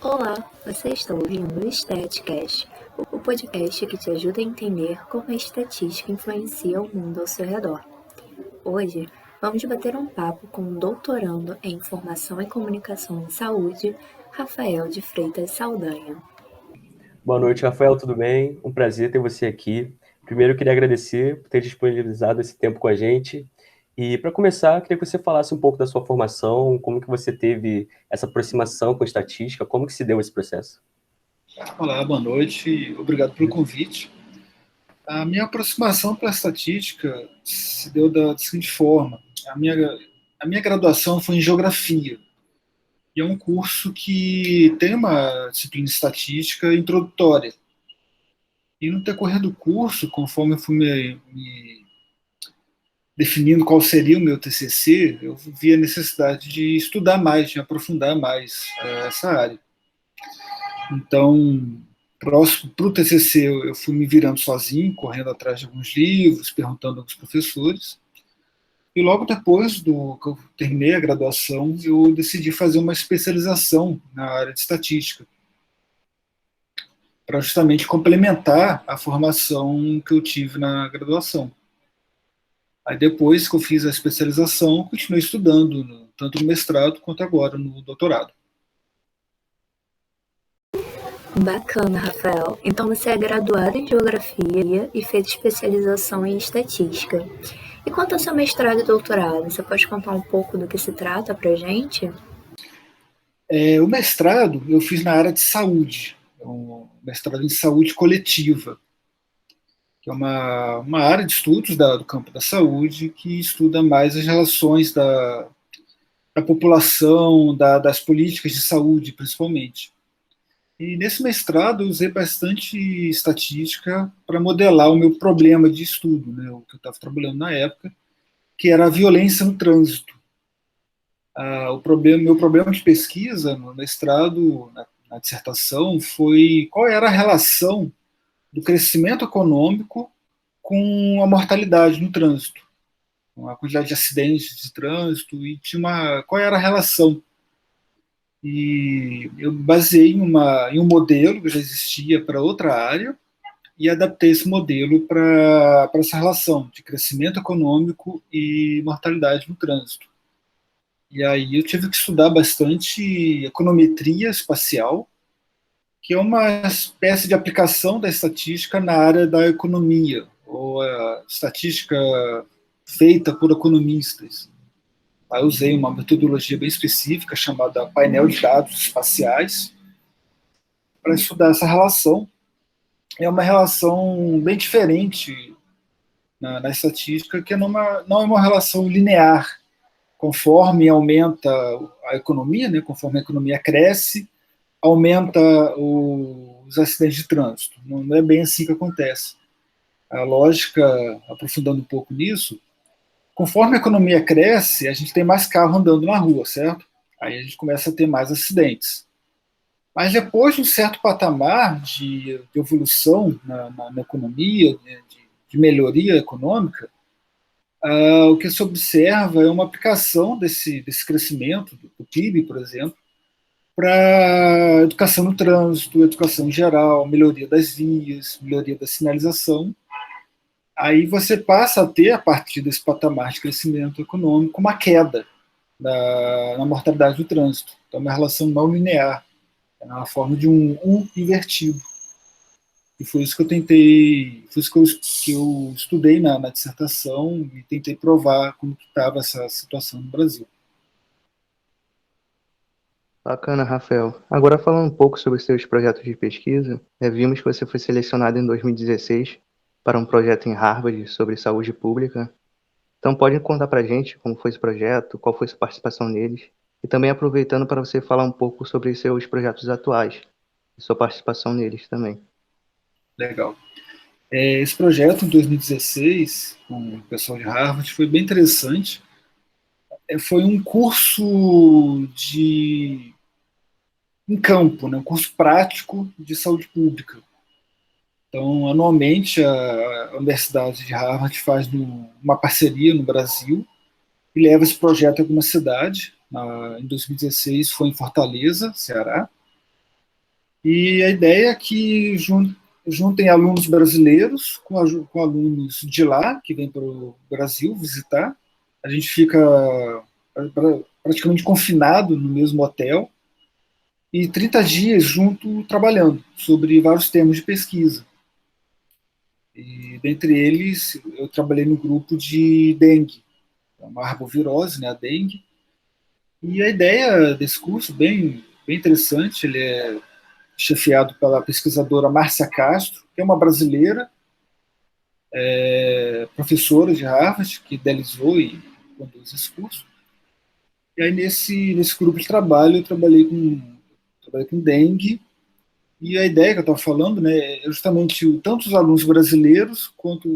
Olá, você está ouvindo o StatCast, o podcast que te ajuda a entender como a estatística influencia o mundo ao seu redor. Hoje, vamos bater um papo com um doutorando em Informação e Comunicação em Saúde, Rafael de Freitas Saldanha. Boa noite, Rafael, tudo bem? Um prazer ter você aqui. Primeiro, eu queria agradecer por ter disponibilizado esse tempo com a gente. E, para começar, eu queria que você falasse um pouco da sua formação, como que você teve essa aproximação com estatística, como que se deu esse processo? Olá, boa noite, obrigado pelo convite. A minha aproximação para a estatística se deu da seguinte forma: a minha graduação foi em Geografia, e é um curso que tem uma disciplina de estatística introdutória. E no decorrer do curso, conforme eu fui me definindo qual seria o meu TCC, eu vi a necessidade de estudar mais, de aprofundar mais essa área. Então, próximo para o TCC, eu fui me virando sozinho, correndo atrás de alguns livros, perguntando aos professores. E logo depois do que eu terminei a graduação, eu decidi fazer uma especialização na área de estatística, para justamente complementar a formação que eu tive na graduação. Aí depois que eu fiz a especialização, eu continuei estudando, tanto no mestrado quanto agora no doutorado. Bacana, Rafael. Então você é graduado em Geografia e fez especialização em Estatística. E quanto ao seu mestrado e doutorado, você pode contar um pouco do que se trata pra gente? O mestrado eu fiz na área de saúde, um mestrado em saúde coletiva, que é uma área de estudos do campo da saúde que estuda mais as relações da população, das políticas de saúde, principalmente. E nesse mestrado eu usei bastante estatística para modelar o meu problema de estudo, né, o que eu estava trabalhando na época, que era a violência no trânsito. Meu problema de pesquisa no mestrado, na dissertação, foi qual era a relação do crescimento econômico com a mortalidade no trânsito, com a quantidade de acidentes de trânsito, e qual era a relação. E eu baseei em um modelo que já existia para outra área e adaptei esse modelo para essa relação de crescimento econômico e mortalidade no trânsito. E aí eu tive que estudar bastante econometria espacial, que é uma espécie de aplicação da estatística na área da economia, ou a estatística feita por economistas. Aí eu usei uma metodologia bem específica chamada painel de dados espaciais para estudar essa relação. É uma relação bem diferente na estatística, que não é uma relação linear. Conforme aumenta a economia, né, conforme a economia cresce, aumenta os acidentes de trânsito. Não é bem assim que acontece. A lógica, aprofundando um pouco nisso, conforme a economia cresce, a gente tem mais carro andando na rua, certo? Aí a gente começa a ter mais acidentes. Mas depois de um certo patamar de evolução na economia, né, de melhoria econômica, o que se observa é uma aplicação desse crescimento do PIB, por exemplo, para educação no trânsito, educação em geral, melhoria das vias, melhoria da sinalização. Aí você passa a ter, a partir desse patamar de crescimento econômico, uma queda na mortalidade do trânsito. Então, é uma relação não linear, é na forma de um U invertido. E foi isso que eu tentei, foi isso que eu estudei na dissertação e tentei provar como estava essa situação no Brasil. Bacana, Rafael. Agora falando um pouco sobre os seus projetos de pesquisa, vimos que você foi selecionado em 2016 para um projeto em Harvard sobre saúde pública. Então pode contar para a gente como foi esse projeto, qual foi sua participação neles, e também aproveitando para você falar um pouco sobre seus projetos atuais e sua participação neles também. Legal. Esse projeto, em 2016, com o pessoal de Harvard, foi bem interessante. Foi um curso em campo, né, um curso prático de saúde pública. Então, anualmente, a Universidade de Harvard faz uma parceria no Brasil e leva esse projeto a alguma cidade. Em 2016 foi em Fortaleza, Ceará. E a ideia é que juntem alunos brasileiros com alunos de lá, que vêm para o Brasil visitar. A gente fica praticamente confinado no mesmo hotel, e 30 dias junto trabalhando sobre vários temas de pesquisa. E dentre eles, eu trabalhei no grupo de dengue, uma arbovirose, né, a dengue. E a ideia desse curso, bem interessante, ele é chefiado pela pesquisadora Márcia Castro, que é uma brasileira, professora de Harvard, que idealizou e conduz esse curso. E aí, nesse grupo de trabalho, eu trabalhei com dengue. E a ideia que eu estava falando, né, é justamente tanto os alunos brasileiros quanto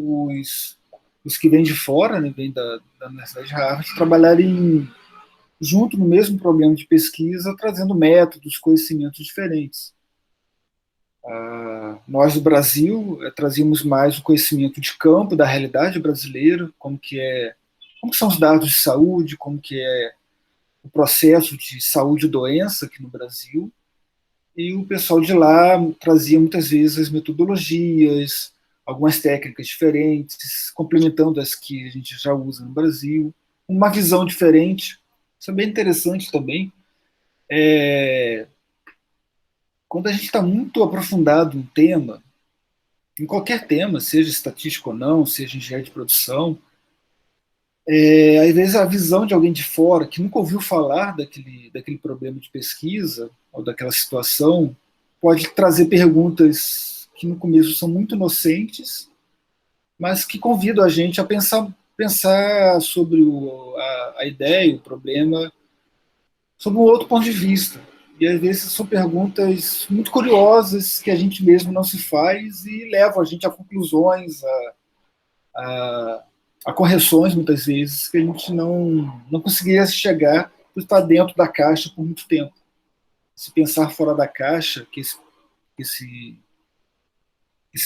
os que vêm de fora, né, vêm da Universidade de Harvard, trabalharem junto no mesmo problema de pesquisa, trazendo métodos, conhecimentos diferentes. Nós do Brasil trazíamos mais o conhecimento de campo da realidade brasileira, como que são os dados de saúde, como que é o processo de saúde e doença aqui no Brasil. E o pessoal de lá trazia muitas vezes as metodologias, algumas técnicas diferentes, complementando as que a gente já usa no Brasil, uma visão diferente. Isso é bem interessante também. Quando a gente está muito aprofundado em tema, em qualquer tema, seja estatístico ou não, seja engenharia de produção, às vezes a visão de alguém de fora que nunca ouviu falar daquele problema de pesquisa ou daquela situação pode trazer perguntas que no começo são muito inocentes, mas que convidam a gente a pensar sobre a ideia, o problema, sob um outro ponto de vista. E às vezes são perguntas muito curiosas que a gente mesmo não se faz e levam a gente a conclusões, a correções, muitas vezes, que a gente não conseguiria chegar por estar dentro da caixa por muito tempo. Se pensar fora da caixa, que esse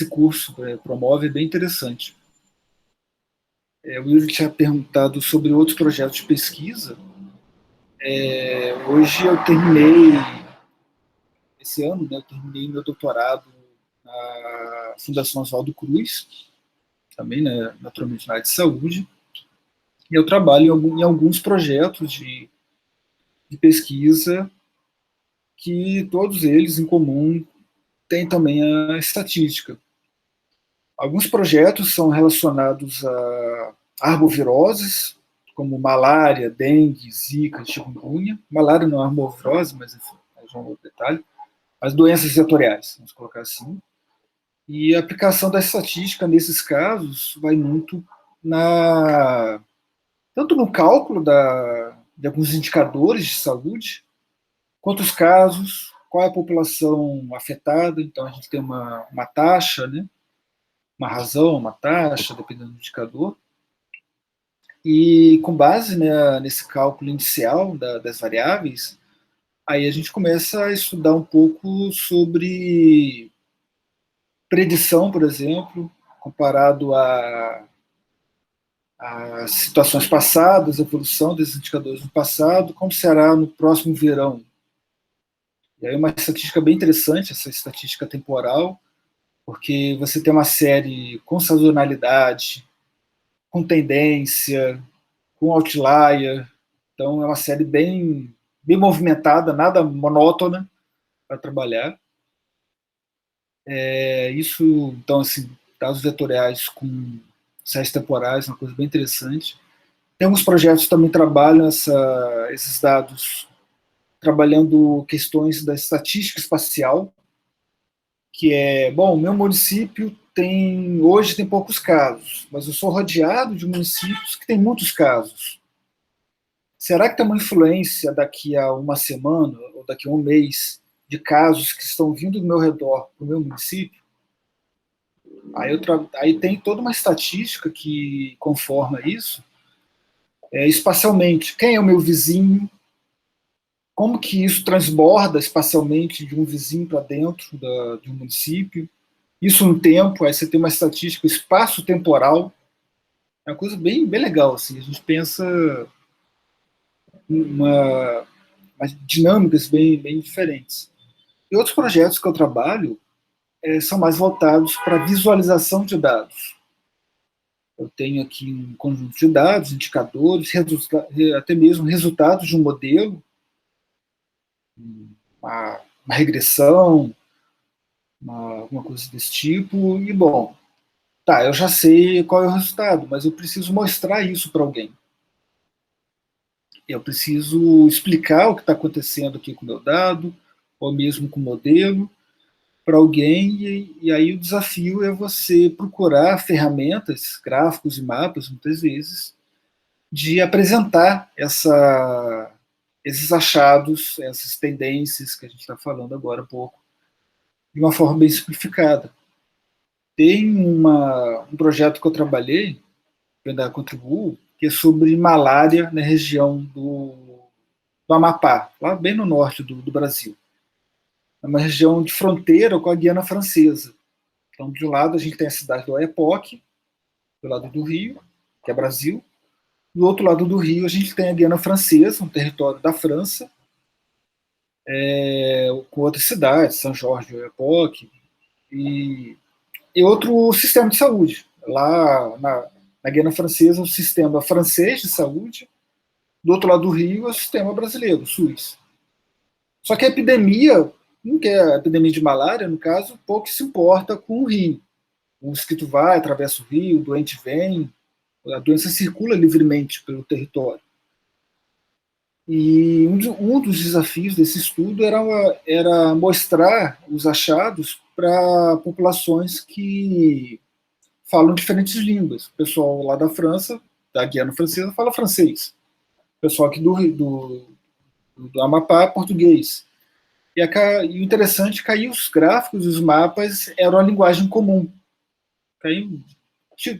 curso promove, é bem interessante. O Will tinha perguntado sobre outros projetos de pesquisa. Hoje eu terminei, esse ano, né, eu terminei meu doutorado na Fundação Oswaldo Cruz, também, né, naturalmente na área de saúde, e eu trabalho em alguns projetos de pesquisa que todos eles, em comum, têm também a estatística. Alguns projetos são relacionados a arboviroses, como malária, dengue, zika, chikungunya. Malária não é arbovirose, mas enfim, é um outro detalhe. As doenças vetoriais, vamos colocar assim. E a aplicação da estatística nesses casos vai muito tanto no cálculo de alguns indicadores de saúde, quanto os casos, qual é a população afetada. Então a gente tem uma taxa, né? Uma razão, uma taxa, dependendo do indicador. E com base, né, nesse cálculo inicial das variáveis, aí a gente começa a estudar um pouco sobre predição, por exemplo, comparado a situações passadas, a evolução desses indicadores no passado, como será no próximo verão. E aí uma estatística bem interessante, essa estatística temporal, porque você tem uma série com sazonalidade, com tendência, com outlier. Então é uma série bem movimentada, nada monótona para trabalhar. Isso, então, assim, dados vetoriais com séries temporais, uma coisa bem interessante. Tem alguns projetos que também trabalham esses dados, trabalhando questões da estatística espacial, que o meu município hoje tem poucos casos, mas eu sou rodeado de municípios que têm muitos casos. Será que tem uma influência daqui a uma semana ou daqui a um mês de casos que estão vindo do meu redor para o meu município? Aí tem toda uma estatística que conforma isso, espacialmente. Quem é o meu vizinho? Como que isso transborda espacialmente de um vizinho para dentro de um município? Isso no tempo, aí você tem uma estatística espaço-temporal. É uma coisa bem legal, assim. A gente pensa umas dinâmicas bem diferentes. E outros projetos que eu trabalho são mais voltados para visualização de dados. Eu tenho aqui um conjunto de dados, indicadores, até mesmo resultados de um modelo, uma regressão, alguma coisa desse tipo, e bom, tá, eu já sei qual é o resultado, mas eu preciso mostrar isso para alguém. Eu preciso explicar o que está acontecendo aqui com o meu dado, ou mesmo com o modelo, para alguém, e aí o desafio é você procurar ferramentas, gráficos e mapas, muitas vezes, de apresentar esses achados, essas tendências que a gente está falando agora há pouco, de uma forma bem simplificada. Tem um projeto que eu trabalhei, que eu ainda contribuo, que é sobre malária na região do Amapá, lá bem no norte do Brasil. É uma região de fronteira com a Guiana Francesa. Então, de um lado, a gente tem a cidade do Oiapoque, do lado do Rio, que é Brasil. Do outro lado do Rio, a gente tem a Guiana Francesa, um território da França, com outras cidades, São Jorge do Oiapoque, e outro sistema de saúde. Lá na Guiana Francesa, o sistema francês de saúde. Do outro lado do Rio, é o sistema brasileiro, o SUS. Só que a epidemia, que é a epidemia de malária, no caso, pouco se importa com o rio. O mosquito vai, atravessa o rio, o doente vem, a doença circula livremente pelo território. E um dos desafios desse estudo era mostrar os achados para populações que falam diferentes línguas. O pessoal lá da França, da Guiana Francesa, fala francês. O pessoal aqui do Amapá, português. E o interessante é que os gráficos e os mapas eram a linguagem comum. Aí,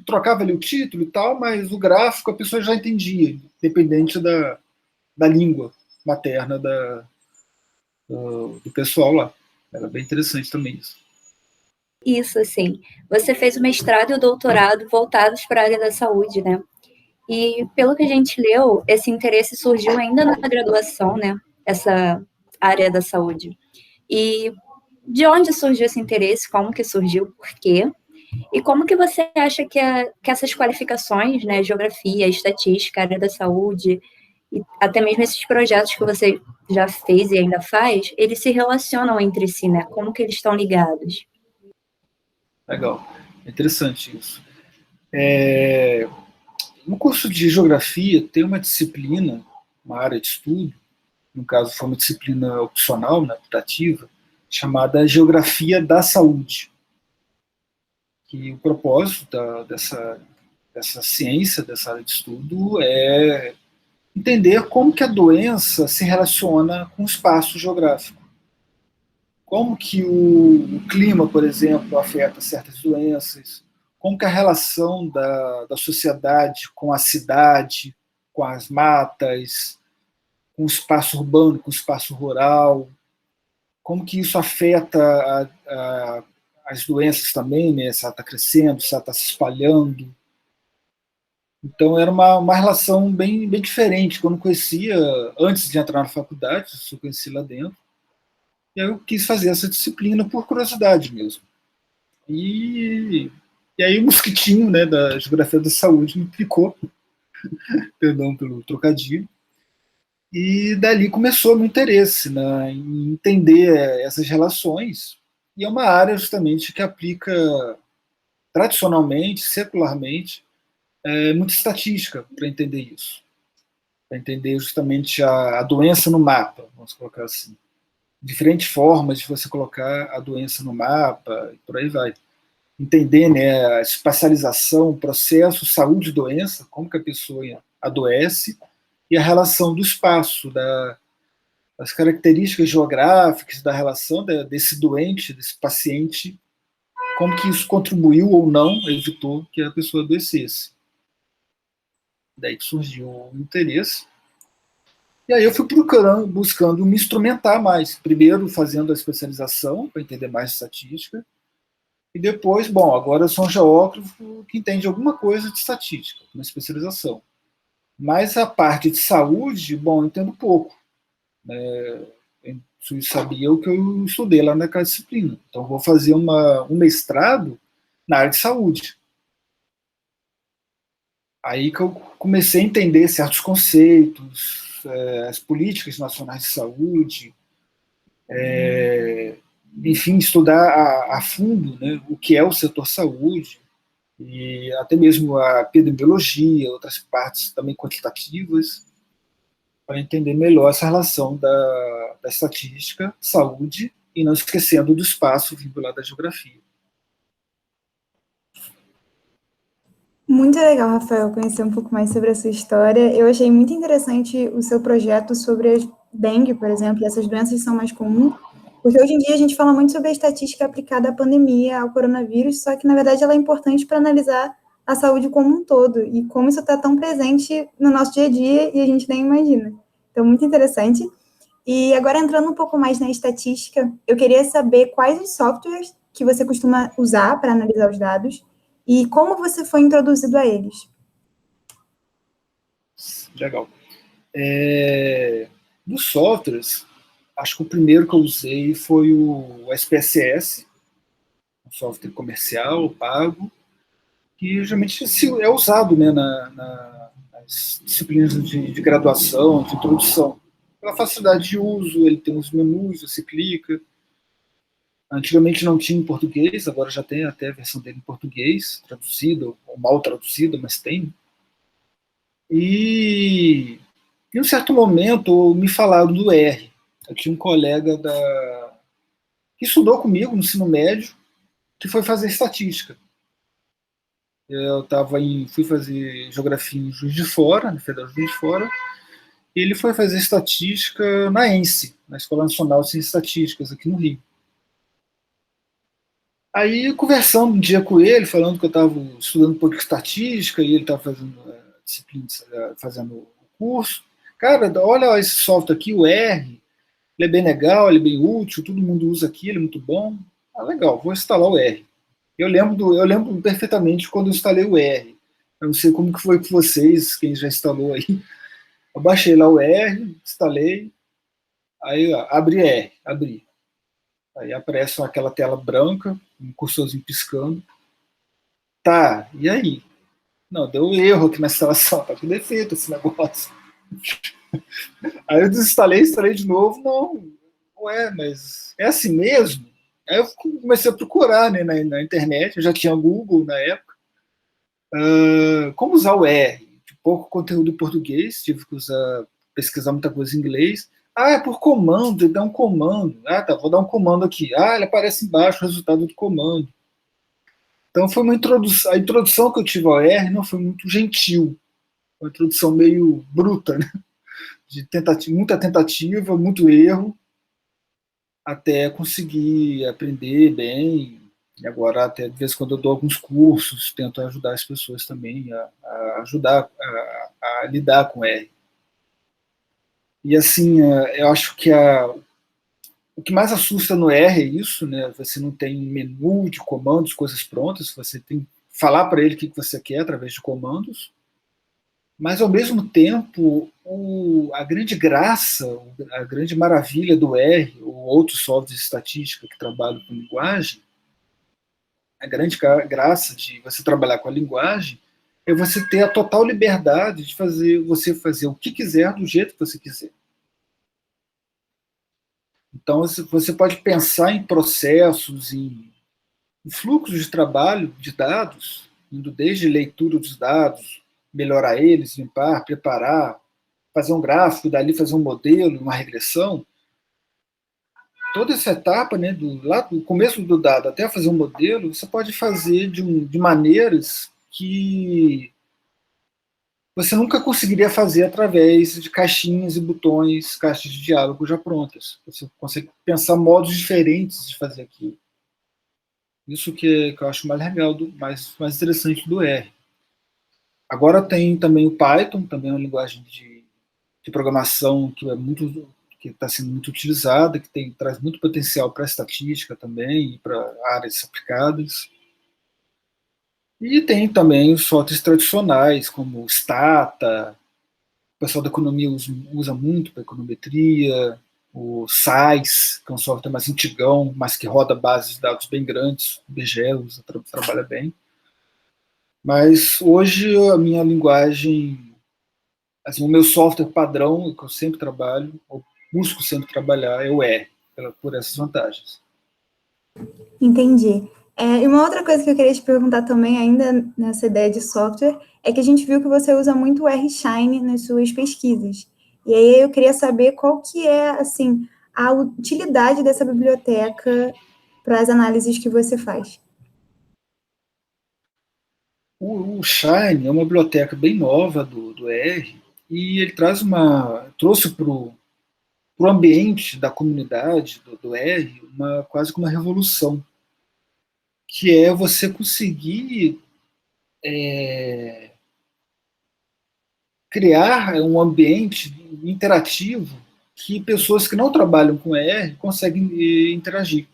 trocava ali o título e tal, mas o gráfico a pessoa já entendia, independente da língua materna do pessoal lá. Era bem interessante também isso. Isso, assim. Você fez o mestrado e o doutorado voltados para a área da saúde, né? E, pelo que a gente leu, esse interesse surgiu ainda na graduação, né? Essa área da saúde. E de onde surgiu esse interesse? Como que surgiu? Por quê? E como que você acha que essas qualificações, né? Geografia, estatística, área da saúde, e até mesmo esses projetos que você já fez e ainda faz, eles se relacionam entre si, né? Como que eles estão ligados? Legal. É interessante isso. No curso de geografia tem uma disciplina, uma área de estudo, no caso foi uma disciplina opcional, né, optativa, chamada Geografia da Saúde. Que o propósito dessa ciência, dessa área de estudo, é entender como que a doença se relaciona com o espaço geográfico. Como que o clima, por exemplo, afeta certas doenças, como que a relação da sociedade com a cidade, com as matas, com o espaço urbano, com o espaço rural, como que isso afeta as doenças também, né? Se ela está crescendo, se ela está se espalhando. Então era uma relação bem diferente, que eu não conhecia antes de entrar na faculdade, eu só conheci lá dentro. E aí eu quis fazer essa disciplina por curiosidade mesmo. E aí o mosquitinho, né, da Geografia da Saúde me picou, perdão pelo trocadilho, e dali começou o meu interesse, né, em entender essas relações, e é uma área justamente que aplica tradicionalmente, secularmente, muita estatística para entender isso, para entender justamente a doença no mapa, vamos colocar assim. Diferentes formas de você colocar a doença no mapa, e por aí vai. Entender, né, a espacialização, o processo, saúde e doença, como que a pessoa adoece, e a relação do espaço, das características geográficas, da relação desse doente, desse paciente, como que isso contribuiu ou não, evitou que a pessoa adoecesse. Daí que surgiu o interesse. E aí eu fui buscando me instrumentar mais. Primeiro fazendo a especialização, para entender mais estatística, e depois, bom, agora eu sou um geógrafo que entende alguma coisa de estatística, uma especialização. Mas a parte de saúde, bom, eu entendo pouco. Isso sabia o que eu estudei lá naquela disciplina. Então, vou fazer um mestrado na área de saúde. Aí que eu comecei a entender certos conceitos, as políticas nacionais de saúde, enfim, estudar a fundo, né, o que é o setor saúde, e até mesmo a epidemiologia, outras partes também quantitativas, para entender melhor essa relação da estatística, saúde, e não esquecendo do espaço vinculado à geografia. Muito legal, Rafael, conhecer um pouco mais sobre a sua história. Eu achei muito interessante o seu projeto sobre a dengue, por exemplo, e essas doenças são mais comuns, porque hoje em dia a gente fala muito sobre a estatística aplicada à pandemia, ao coronavírus, só que, na verdade, ela é importante para analisar a saúde como um todo, e como isso está tão presente no nosso dia a dia e a gente nem imagina. Então, muito interessante. E agora, entrando um pouco mais na estatística, eu queria saber quais os softwares que você costuma usar para analisar os dados, e como você foi introduzido a eles? Legal. Dos softwares, acho que o primeiro que eu usei foi o SPSS, um software comercial, pago, que geralmente é usado, né, nas disciplinas de graduação, de introdução. Pela facilidade de uso, ele tem uns menus, você clica. Antigamente não tinha em português, agora já tem até a versão dele em português, traduzida, ou mal traduzida, mas tem. E em um certo momento me falaram do R. Eu tinha um colega que estudou comigo no ensino médio, que foi fazer estatística. Eu fui fazer geografia em Juiz de Fora, no Federal de Juiz de Fora, e ele foi fazer estatística na ENSE, na Escola Nacional de Ciências Estatísticas, aqui no Rio. Aí, conversando um dia com ele, falando que eu estava estudando um pouco de estatística e ele estava fazendo disciplina, fazendo o curso. Cara, olha esse software aqui, o R, ele é bem legal, ele é bem útil, todo mundo usa aqui, ele é muito bom. Ah, legal, vou instalar o R. Eu lembro perfeitamente quando eu instalei o R. Eu não sei como que foi com vocês, quem já instalou aí. Eu baixei lá o R, instalei, aí ó, abri. Aí aparece aquela tela branca, um cursorzinho piscando. Tá, e aí? Não, deu erro aqui na instalação, tá com defeito esse negócio. Aí eu desinstalei, instalei de novo, não, ué, mas é assim mesmo? Aí eu comecei a procurar, né, na internet, eu já tinha Google na época, como usar o R, pouco conteúdo em português, tive que pesquisar muita coisa em inglês. Ah, é por comando, ele dá um comando. Ah, tá, vou dar um comando aqui. Ah, ele aparece embaixo o resultado do comando. Então foi uma introdução. A introdução que eu tive ao R não foi muito gentil. Uma introdução meio bruta, né? De muita tentativa, muito erro, até conseguir aprender bem. E agora, até de vez em quando eu dou alguns cursos, tento ajudar as pessoas também a ajudar a lidar com R. E assim, eu acho que o que mais assusta no R é isso, né? Você não tem menu de comandos, coisas prontas, você tem que falar para ele o que você quer através de comandos, mas ao mesmo tempo, a grande graça, a grande maravilha do R, ou outros softwares de estatística que trabalham com linguagem, a grande graça de você trabalhar com a linguagem é você ter a total liberdade de você fazer o que quiser do jeito que você quiser. Então, você pode pensar em processos, em fluxos de trabalho de dados, indo desde leitura dos dados, melhorar eles, limpar, preparar, fazer um gráfico, dali fazer um modelo, uma regressão. Toda essa etapa, né, lá do começo do dado até fazer um modelo, você pode fazer de maneiras que você nunca conseguiria fazer através de caixinhas e botões, caixas de diálogo já prontas. Você consegue pensar modos diferentes de fazer aquilo. Isso que eu acho mais legal, mais interessante do R. Agora tem também o Python, também é uma linguagem de programação que está sendo muito utilizada, que traz muito potencial para a estatística também e para áreas aplicadas. E tem também os softwares tradicionais, como Stata, o pessoal da economia usa muito para econometria, o SAIS, que é um software mais antigão, mas que roda bases de dados bem grandes, o BGE trabalha bem. Mas hoje a minha linguagem, assim, o meu software padrão, que eu sempre trabalho, ou busco sempre trabalhar, é o R, por essas vantagens. Entendi. E uma outra coisa que eu queria te perguntar também, ainda nessa ideia de software, é que a gente viu que você usa muito o R-Shine nas suas pesquisas. E aí eu queria saber qual que é, assim, a utilidade dessa biblioteca para as análises que você faz. O Shine é uma biblioteca bem nova do R, e ele trouxe para o ambiente da comunidade do R quase que uma revolução, que é você conseguir criar um ambiente interativo que pessoas que não trabalham com R conseguem interagir.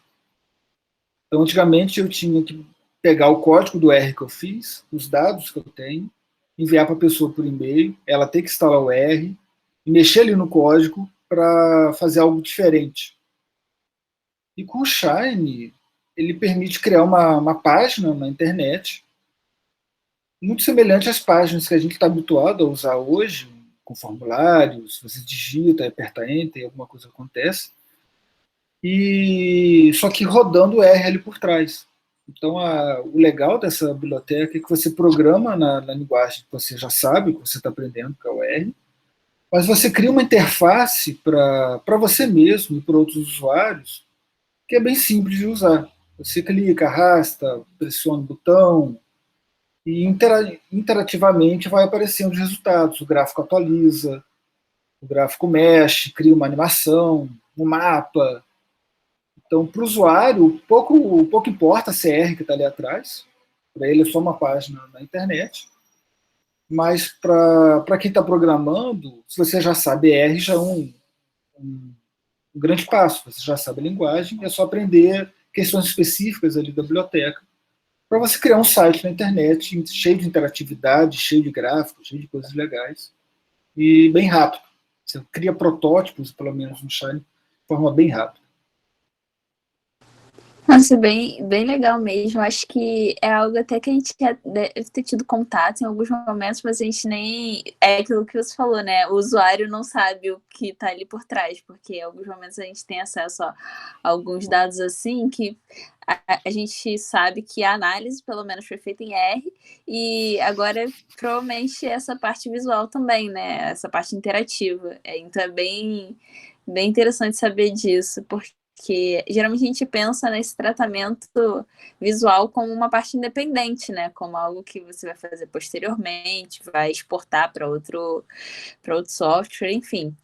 Então, antigamente, eu tinha que pegar o código do R que eu fiz, os dados que eu tenho, enviar para a pessoa por e-mail, ela tem que instalar o R, e mexer ali no código para fazer algo diferente. E com o Shine, ele permite criar uma página na internet, muito semelhante às páginas que a gente está habituado a usar hoje, com formulários, você digita, aperta Enter e alguma coisa acontece, e só que rodando o R ali por trás. Então, o legal dessa biblioteca é que você programa na linguagem que você já sabe, que você está aprendendo, que é o R, mas você cria uma interface para você mesmo e para outros usuários, que é bem simples de usar. Você clica, arrasta, pressiona o botão, e interativamente vai aparecendo os resultados. O gráfico atualiza, o gráfico mexe, cria uma animação, um mapa. Então, para o usuário, pouco importa a CR que está ali atrás, para ele é só uma página na internet, mas para quem está programando, se você já sabe R, já é um grande passo. Você já sabe a linguagem, é só aprender questões específicas ali da biblioteca, para você criar um site na internet cheio de interatividade, cheio de gráficos, cheio de coisas legais, e bem rápido. Você cria protótipos, pelo menos no Shine, de forma bem rápida. Nossa, bem legal mesmo. Acho que é algo até que a gente já deve ter tido contato em alguns momentos, mas a gente nem... É aquilo que você falou, né? O usuário não sabe o que está ali por trás, porque em alguns momentos a gente tem acesso a alguns dados assim que a gente sabe que a análise, pelo menos, foi feita em R, e agora, provavelmente, essa parte visual também, né? Essa parte interativa. Então, é bem interessante saber disso, porque geralmente a gente pensa nesse tratamento visual como uma parte independente, né? Como algo que você vai fazer posteriormente, vai exportar para outro software, enfim.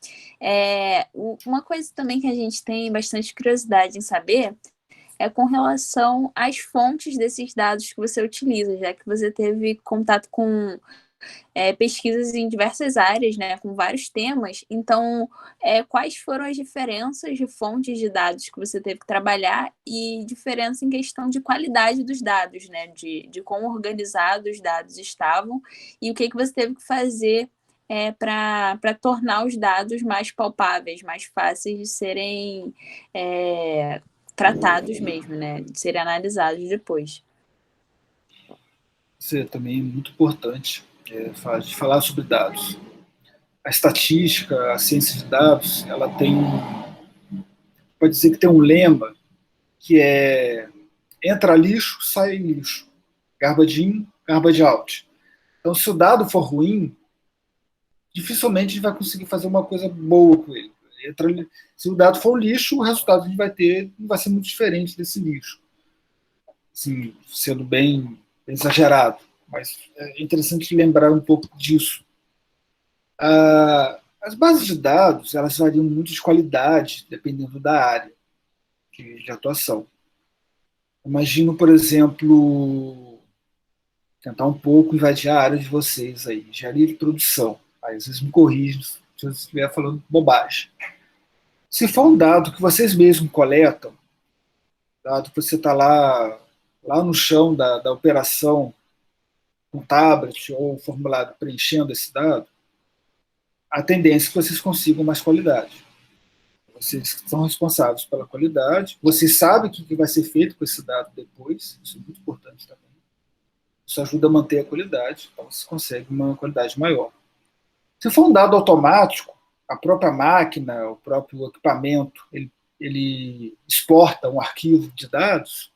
Uma coisa também que a gente tem bastante curiosidade em saber é com relação às fontes desses dados que você utiliza, já que você teve contato com pesquisas em diversas áreas, né, com vários temas. Então, quais foram as diferenças de fontes de dados que você teve que trabalhar e diferença em questão de qualidade dos dados, né, de quão organizados os dados estavam e o que você teve que fazer para tornar os dados mais palpáveis, mais fáceis de serem tratados mesmo, né, de serem analisados depois. Isso é também muito importante, de falar sobre dados. A estatística, a ciência de dados, ela pode dizer que tem um lema que é entra lixo, sai lixo. Garbage in, garbage out. Então, se o dado for ruim, dificilmente a gente vai conseguir fazer uma coisa boa com ele. Se o dado for lixo, o resultado que a gente vai ter não vai ser muito diferente desse lixo. Assim, sendo bem exagerado. Mas é interessante lembrar um pouco disso. As bases de dados, elas variam muito de qualidade, dependendo da área de atuação. Imagino, por exemplo, tentar um pouco invadir a área de vocês aí, engenharia de produção. Aí vocês me corrigem se eu estiver falando bobagem. Se for um dado que vocês mesmos coletam, dado que você está lá no chão da operação, com tablet ou formulário preenchendo esse dado, a tendência é que vocês consigam mais qualidade. Vocês são responsáveis pela qualidade, vocês sabem o que vai ser feito com esse dado depois, isso é muito importante também. Isso ajuda a manter a qualidade, então você consegue uma qualidade maior. Se for um dado automático, a própria máquina, o próprio equipamento, ele exporta um arquivo de dados,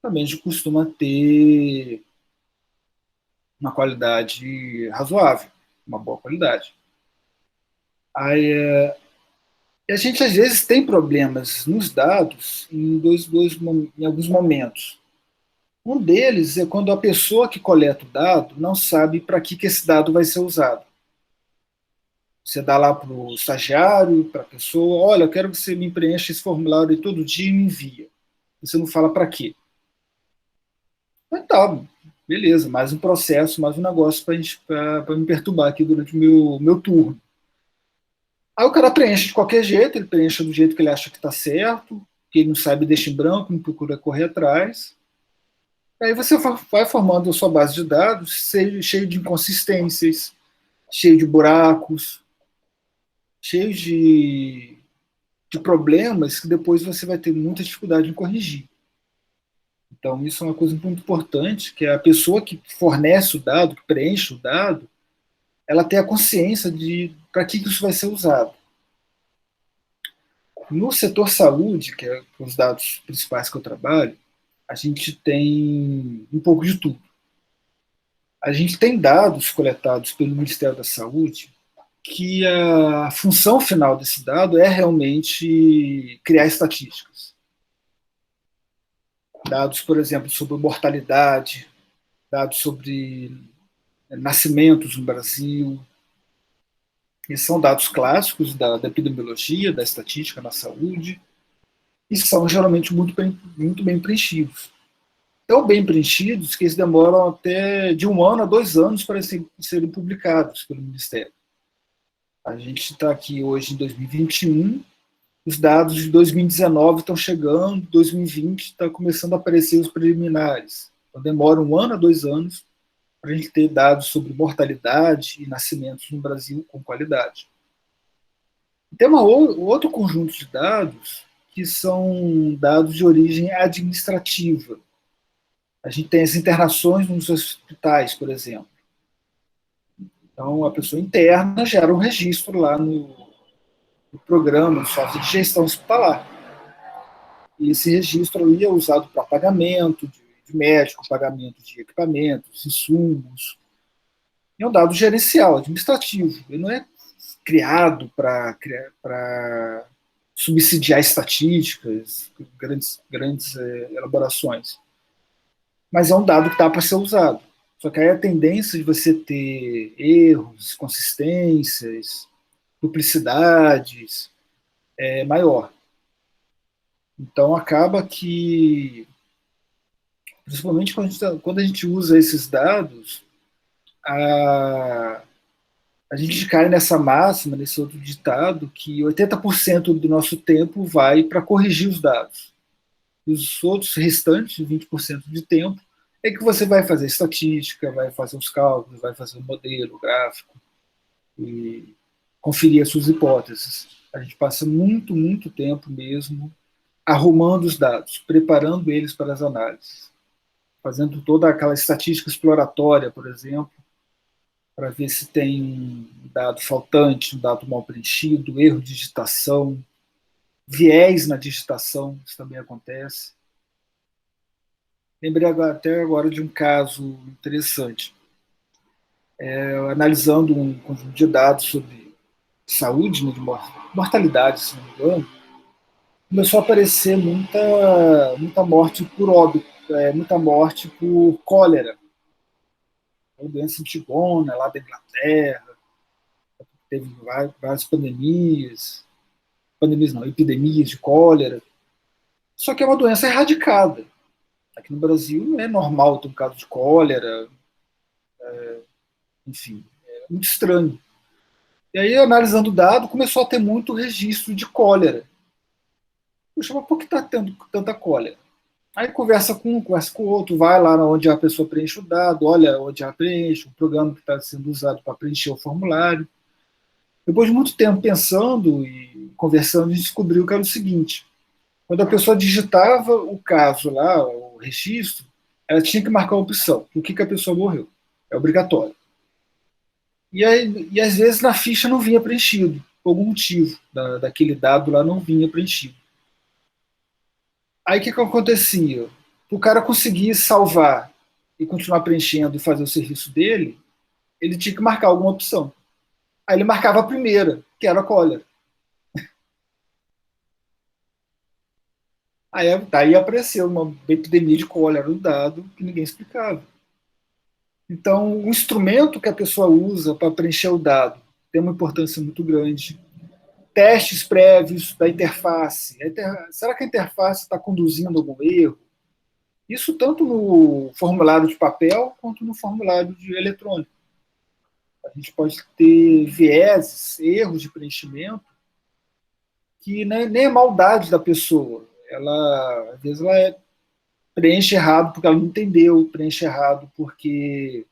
também a gente costuma ter uma qualidade razoável, uma boa qualidade. Aí, a gente, às vezes, tem problemas nos dados em alguns momentos. Um deles é quando a pessoa que coleta o dado não sabe para que esse dado vai ser usado. Você dá lá para o estagiário, para a pessoa, olha, eu quero que você me preencha esse formulário todo dia e me envia. Você não fala para quê. Mas tá, beleza, mais um processo, mais um negócio para me perturbar aqui durante o meu turno. Aí o cara preenche de qualquer jeito, ele preenche do jeito que ele acha que está certo, que ele não sabe, deixa em branco, não procura correr atrás. Aí você vai formando a sua base de dados cheio de inconsistências, cheio de buracos, cheio de problemas que depois você vai ter muita dificuldade em corrigir. Então, isso é uma coisa muito importante, que a pessoa que fornece o dado, que preenche o dado, ela tem a consciência de para que isso vai ser usado. No setor saúde, que é os dados principais que eu trabalho, a gente tem um pouco de tudo. A gente tem dados coletados pelo Ministério da Saúde que a função final desse dado é realmente criar estatísticas. Dados, por exemplo, sobre mortalidade, dados sobre nascimentos no Brasil. Esses são dados clássicos da epidemiologia, da estatística na saúde, e são geralmente muito bem preenchidos. Tão bem preenchidos que eles demoram até de 1 ano a 2 anos para serem publicados pelo Ministério. A gente está aqui hoje em 2021, os dados de 2019 estão chegando, 2020 está começando a aparecer os preliminares. Então demora 1 ano a 2 anos para a gente ter dados sobre mortalidade e nascimentos no Brasil com qualidade. Tem outro conjunto de dados que são dados de origem administrativa. A gente tem as internações nos hospitais, por exemplo. Então, a pessoa interna gera um registro lá no programa, no software de gestão hospitalar. E esse registro ali é usado para pagamento de médico, pagamento de equipamentos, insumos. É um dado gerencial, administrativo. Ele não é criado para subsidiar estatísticas, grandes elaborações. Mas é um dado que dá para ser usado. Só que aí a tendência de você ter erros, consistências, duplicidades é maior. Então acaba que, principalmente quando a gente usa esses dados, a gente cai nessa máxima, nesse outro ditado, que 80% do nosso tempo vai para corrigir os dados. E os outros restantes, 20% de tempo, é que você vai fazer estatística, vai fazer os cálculos, vai fazer o modelo, o gráfico, e conferir as suas hipóteses. A gente passa muito tempo mesmo arrumando os dados, preparando eles para as análises, fazendo toda aquela estatística exploratória, por exemplo, para ver se tem um dado faltante, um dado mal preenchido, erro de digitação, viés na digitação, isso também acontece. Lembrei até agora de um caso interessante. Analisando um conjunto de dados sobre saúde, né, de mortalidade, se não me engano, começou a aparecer muita morte por óbito, muita morte por cólera. Uma doença antigona lá da Inglaterra, teve várias epidemias de cólera. Só que é uma doença erradicada. Aqui no Brasil é normal ter um caso de cólera, enfim, é muito estranho. E aí, analisando o dado, começou a ter muito registro de cólera. Puxa, mas por que está tendo tanta cólera? Aí conversa com um, conversa com o outro, vai lá onde a pessoa preenche o dado, olha onde ela preenche, o programa que está sendo usado para preencher o formulário. Depois de muito tempo pensando e conversando, a gente descobriu que era o seguinte: quando a pessoa digitava o caso lá, o registro, ela tinha que marcar a opção do que a pessoa morreu. É obrigatório. E às vezes na ficha não vinha preenchido, por algum motivo, daquele dado lá não vinha preenchido. Aí o que acontecia? O cara conseguir salvar e continuar preenchendo e fazer o serviço dele, ele tinha que marcar alguma opção. Aí ele marcava a primeira, que era a cólera. Aí apareceu uma epidemia de cólera no dado que ninguém explicava. Então, o instrumento que a pessoa usa para preencher o dado tem uma importância muito grande. Testes prévios da interface. Será que a interface está conduzindo algum erro? Isso tanto no formulário de papel quanto no formulário de eletrônico. A gente pode ter vieses, erros de preenchimento, que nem é maldade da pessoa. Às vezes ela preenche errado porque ela não entendeu, preenche errado porque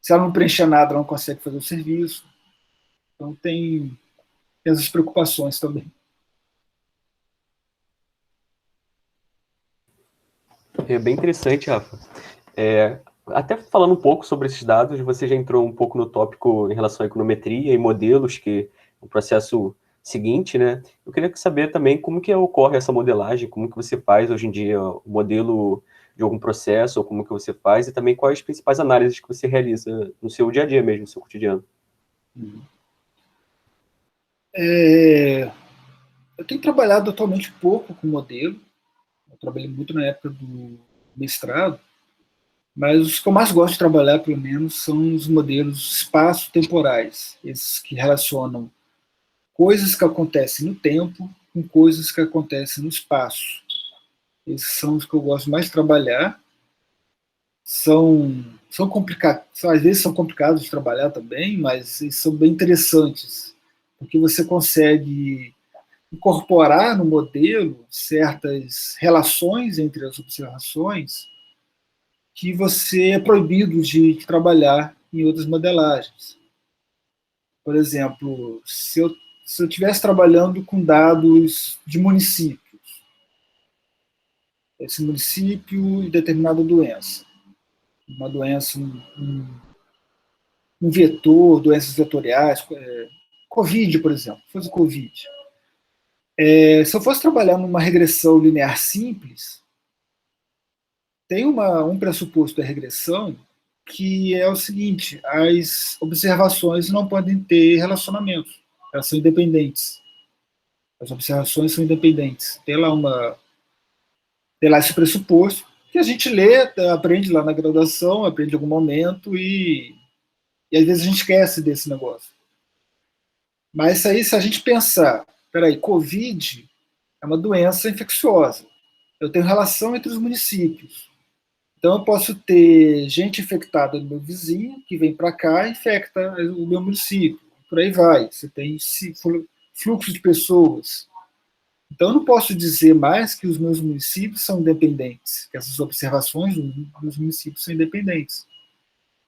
se ela não preencher nada, ela não consegue fazer o serviço. Então tem essas preocupações também. É bem interessante, Rafa. Até falando um pouco sobre esses dados, você já entrou um pouco no tópico em relação à econometria e modelos, que é um processo seguinte, né? Eu queria saber também como que ocorre essa modelagem, como que você faz hoje em dia o modelo de algum processo, ou como que você faz, e também quais as principais análises que você realiza no seu dia a dia mesmo, no seu cotidiano. Eu tenho trabalhado atualmente pouco com modelo. Eu trabalhei muito na época do mestrado, mas os que eu mais gosto de trabalhar, pelo menos, são os modelos espaço-temporais, esses que relacionam coisas que acontecem no tempo com coisas que acontecem no espaço. Esses são os que eu gosto mais de trabalhar. São complicados, às vezes são complicados de trabalhar também, mas eles são bem interessantes, porque você consegue incorporar no modelo certas relações entre as observações que você é proibido de trabalhar em outras modelagens. Por exemplo, se eu estivesse trabalhando com dados de municípios, esse município e determinada doença, uma doença, um vetor, doenças vetoriais, Covid, por exemplo, fosse Covid. Se eu fosse trabalhar numa regressão linear simples, tem um pressuposto da regressão que é o seguinte: as observações não podem ter relacionamentos, elas são independentes. As observações são independentes. Tem lá esse pressuposto que a gente lê, aprende lá na graduação, aprende em algum momento e às vezes a gente esquece desse negócio. Mas isso aí, se a gente pensar, Covid é uma doença infecciosa. Eu tenho relação entre os municípios. Então eu posso ter gente infectada no meu vizinho, que vem para cá e infecta o meu município. Por aí vai. Você tem fluxo de pessoas. Então eu não posso dizer mais que os meus municípios são independentes, que essas observações dos municípios são independentes.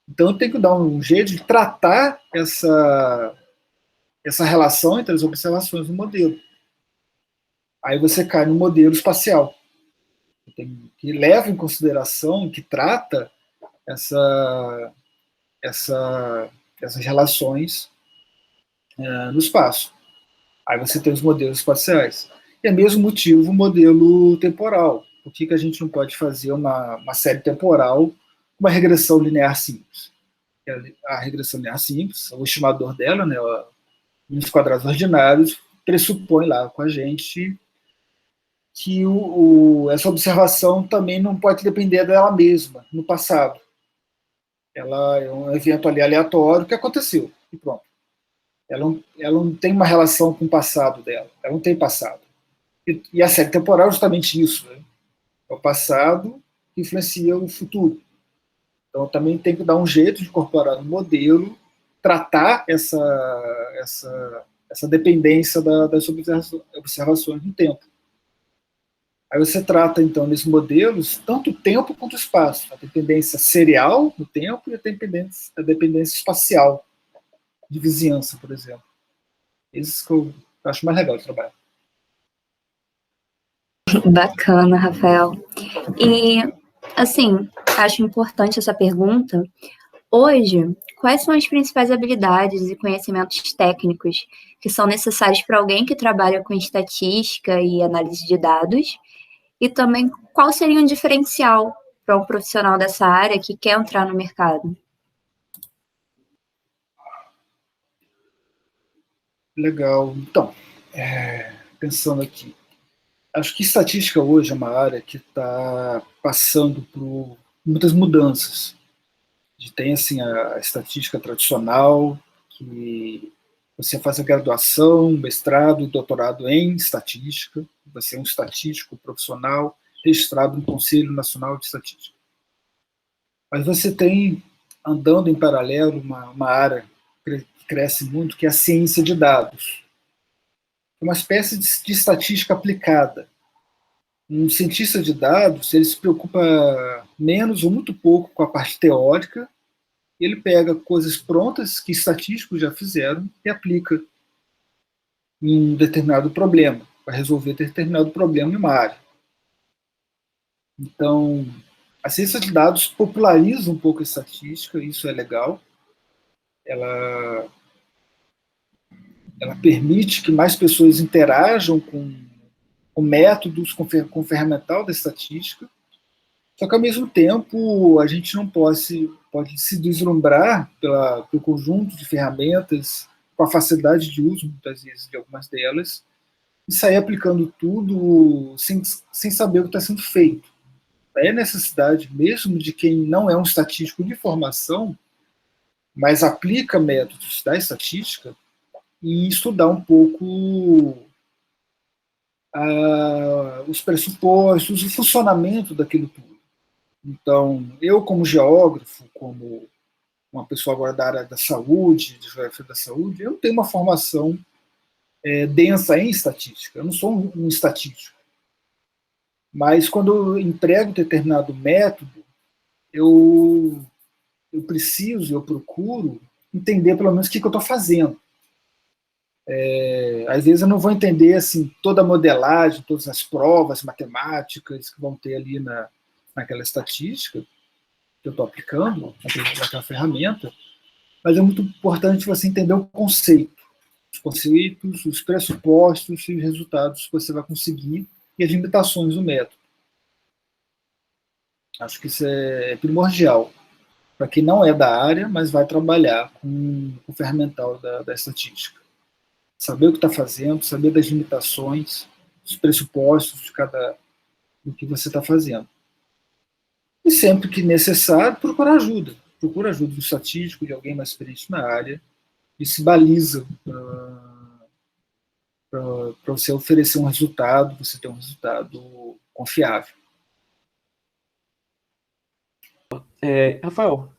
Então eu tenho que dar um jeito de tratar essa relação entre as observações do modelo. Aí você cai no modelo espacial, que leva em consideração, que trata essas relações no espaço. Aí você tem os modelos espaciais. E é mesmo motivo o modelo temporal. Por que a gente não pode fazer uma série temporal, uma regressão linear simples? A regressão linear simples, o estimador dela, né, nos quadrados ordinários, pressupõe lá com a gente que essa observação também não pode depender dela mesma no passado. Ela é um evento ali aleatório que aconteceu, e pronto. Ela não tem uma relação com o passado dela, ela não tem passado. E a série temporal é justamente isso, né? É o passado que influencia o futuro. Então também tem que dar um jeito de incorporar no modelo, tratar essa dependência das observações no tempo. Aí você trata, então, nesses modelos, tanto o tempo quanto o espaço. A dependência serial no tempo e a dependência espacial, de vizinhança, por exemplo. Esses que eu acho mais legal de trabalhar. Bacana, Rafael. E, assim, acho importante essa pergunta. Hoje, quais são as principais habilidades e conhecimentos técnicos que são necessários para alguém que trabalha com estatística e análise de dados? E também, qual seria um diferencial para um profissional dessa área que quer entrar no mercado? Legal. Então, pensando aqui, acho que estatística hoje é uma área que está passando por muitas mudanças. Tem assim a estatística tradicional, que você faz a graduação, mestrado e doutorado em estatística, você é um estatístico profissional registrado no Conselho Nacional de Estatística. Mas você tem, andando em paralelo, uma área que cresce muito, que é a ciência de dados. É uma espécie de estatística aplicada. Um cientista de dados, ele se preocupa menos ou muito pouco com a parte teórica. Ele pega coisas prontas que estatísticos já fizeram e aplica em um determinado problema, para resolver determinado problema em uma área. Então, a ciência de dados populariza um pouco a estatística, isso é legal. Ela permite que mais pessoas interajam com métodos, com ferramental da estatística. Só que, ao mesmo tempo, a gente não pode se deslumbrar pelo conjunto de ferramentas, com a facilidade de uso, muitas vezes, de algumas delas, e sair aplicando tudo sem saber o que está sendo feito. É necessidade, mesmo de quem não é um estatístico de formação, mas aplica métodos da estatística, e estudar um pouco os pressupostos, o funcionamento daquilo tudo. Então, eu como geógrafo, como uma pessoa agora da área da saúde, de geografia da saúde, eu não tenho uma formação densa em estatística, eu não sou um estatístico. Mas quando eu emprego determinado método, eu preciso, eu procuro entender pelo menos o que eu estou fazendo. Às vezes eu não vou entender assim, toda a modelagem, todas as provas matemáticas que vão ter ali naquela estatística que eu estou aplicando, naquela ferramenta, mas é muito importante você entender o conceito, os conceitos, os pressupostos e os resultados que você vai conseguir e as limitações do método. Acho que isso é primordial para quem não é da área, mas vai trabalhar com o ferramental da estatística. Saber o que está fazendo, saber das limitações, os pressupostos do que você está fazendo. E sempre que necessário, procura ajuda. Procura ajuda do estatístico, de alguém mais experiente na área, e se baliza para você oferecer um resultado, você ter um resultado confiável. Rafael,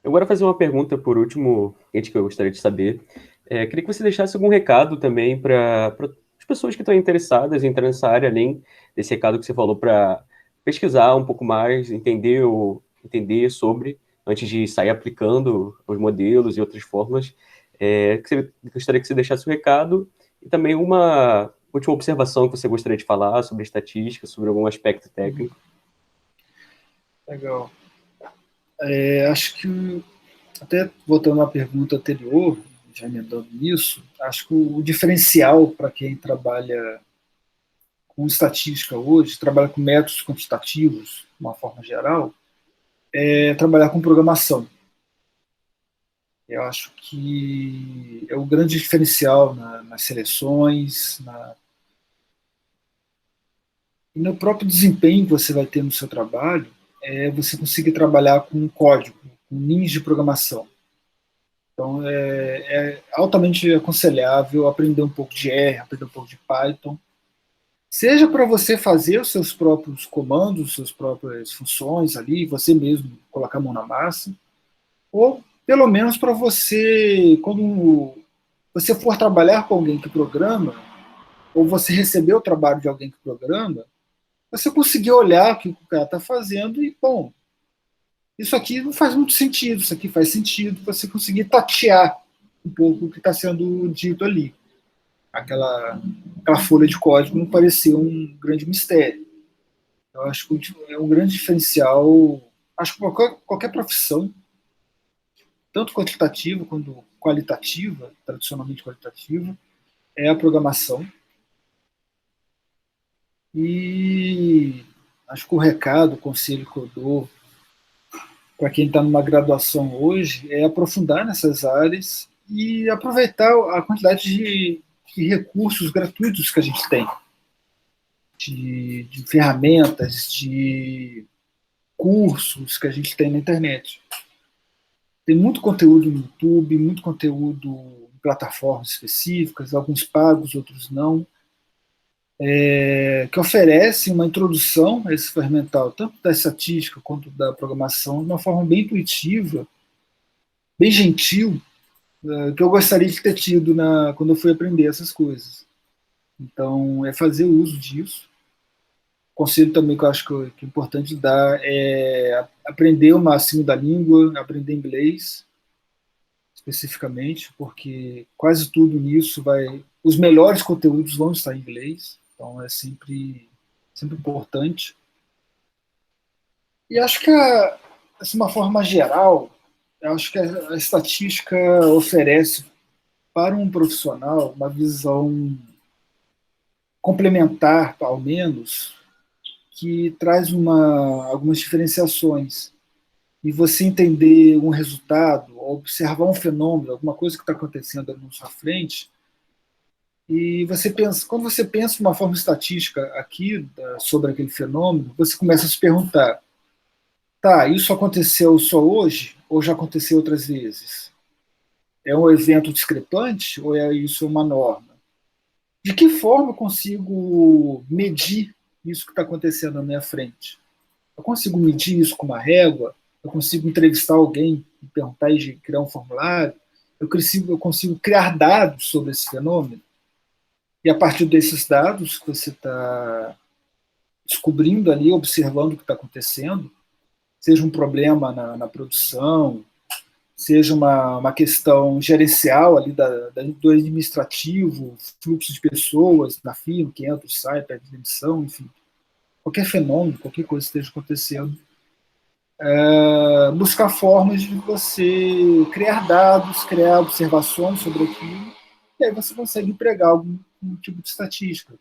eu agora fazer uma pergunta por último, que eu gostaria de saber. Queria que você deixasse algum recado também para as pessoas que estão interessadas em entrar nessa área, além desse recado que você falou, para pesquisar um pouco mais, entender sobre, antes de sair aplicando os modelos e outras formas. Gostaria que você deixasse o recado e também uma última observação que você gostaria de falar sobre estatística, sobre algum aspecto técnico. Legal. Acho que, até voltando à pergunta anterior, já emendando nisso, acho que o diferencial para quem trabalha com estatística hoje, trabalha com métodos quantitativos, de uma forma geral, é trabalhar com programação. Eu acho que é o grande diferencial nas seleções, e no próprio desempenho que você vai ter no seu trabalho, você conseguir trabalhar com código, com linhas de programação. Então, é altamente aconselhável aprender um pouco de R, aprender um pouco de Python, seja para você fazer os seus próprios comandos, suas próprias funções ali, você mesmo colocar a mão na massa, ou pelo menos para você, quando você for trabalhar com alguém que programa, ou você receber o trabalho de alguém que programa, você conseguir olhar o que o cara está fazendo e, bom, isso aqui não faz muito sentido, isso aqui faz sentido, você conseguir tatear um pouco o que está sendo dito ali. aquela folha de código não parecia um grande mistério. Eu acho que é um grande diferencial, acho que qualquer profissão, tanto quantitativa quanto qualitativa, tradicionalmente qualitativa, é a programação. E acho que o recado, o conselho que eu dou para quem está numa graduação hoje é aprofundar nessas áreas e aproveitar a quantidade de recursos gratuitos que a gente tem, de ferramentas, de cursos que a gente tem na internet. Tem muito conteúdo no YouTube, muito conteúdo em plataformas específicas, alguns pagos, outros não, que oferece uma introdução a esse ferramental, tanto da estatística quanto da programação, de uma forma bem intuitiva, bem gentil, que eu gostaria de ter tido quando eu fui aprender essas coisas. Então, é fazer uso disso. O conselho também que eu acho que é importante dar é aprender uma segunda língua, aprender inglês, especificamente, porque quase tudo nisso os melhores conteúdos vão estar em inglês, então é sempre importante. E acho que, de uma forma geral, eu acho que a estatística oferece para um profissional uma visão complementar, ao menos, que traz algumas diferenciações. E você entender um resultado, observar um fenômeno, alguma coisa que está acontecendo na sua frente, e quando você pensa de uma forma estatística aqui sobre aquele fenômeno, você começa a se perguntar: tá, isso aconteceu só hoje ou já aconteceu outras vezes? É um evento discrepante ou isso uma norma? De que forma eu consigo medir isso que está acontecendo na minha frente? Eu consigo medir isso com uma régua? Eu consigo entrevistar alguém e perguntar e criar um formulário? Eu consigo criar dados sobre esse fenômeno? E a partir desses dados que você está descobrindo ali, observando o que está acontecendo, seja um problema na produção, seja uma questão gerencial ali do administrativo, fluxo de pessoas na firma, que entra, sai, pede demissão, enfim, qualquer fenômeno, qualquer coisa que esteja acontecendo, buscar formas de você criar dados, criar observações sobre aquilo, e aí você consegue empregar algum tipo de estatística.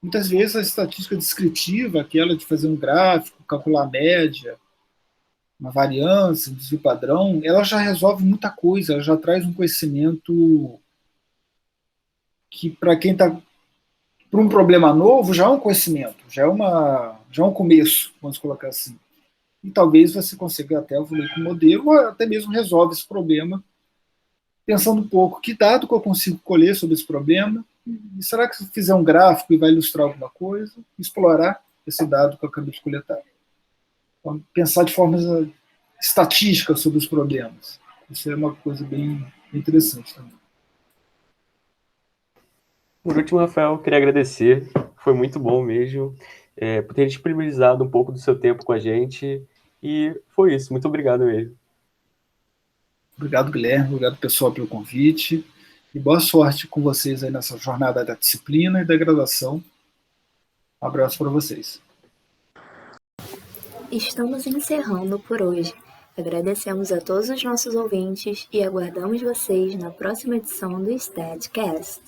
Muitas vezes a estatística descritiva, aquela de fazer um gráfico, calcular a média, uma variância, um desvio padrão, ela já resolve muita coisa, ela já traz um conhecimento que, para quem está para um problema novo, já é um conhecimento, já é um começo, vamos colocar assim. E talvez você consiga até evoluir com o modelo, ou até mesmo resolve esse problema, pensando um pouco, que dado que eu consigo colher sobre esse problema, e será que se eu fizer um gráfico e vai ilustrar alguma coisa, explorar esse dado que eu acabei de coletar. Então, pensar de forma estatística sobre os problemas. Isso é uma coisa bem interessante também. Por último, Rafael, queria agradecer, foi muito bom mesmo, por ter disponibilizado um pouco do seu tempo com a gente, e foi isso, muito obrigado mesmo. Obrigado, Guilherme, obrigado, pessoal, pelo convite, e boa sorte com vocês aí nessa jornada da disciplina e da graduação. Um abraço para vocês. Estamos encerrando por hoje. Agradecemos a todos os nossos ouvintes e aguardamos vocês na próxima edição do StatCast.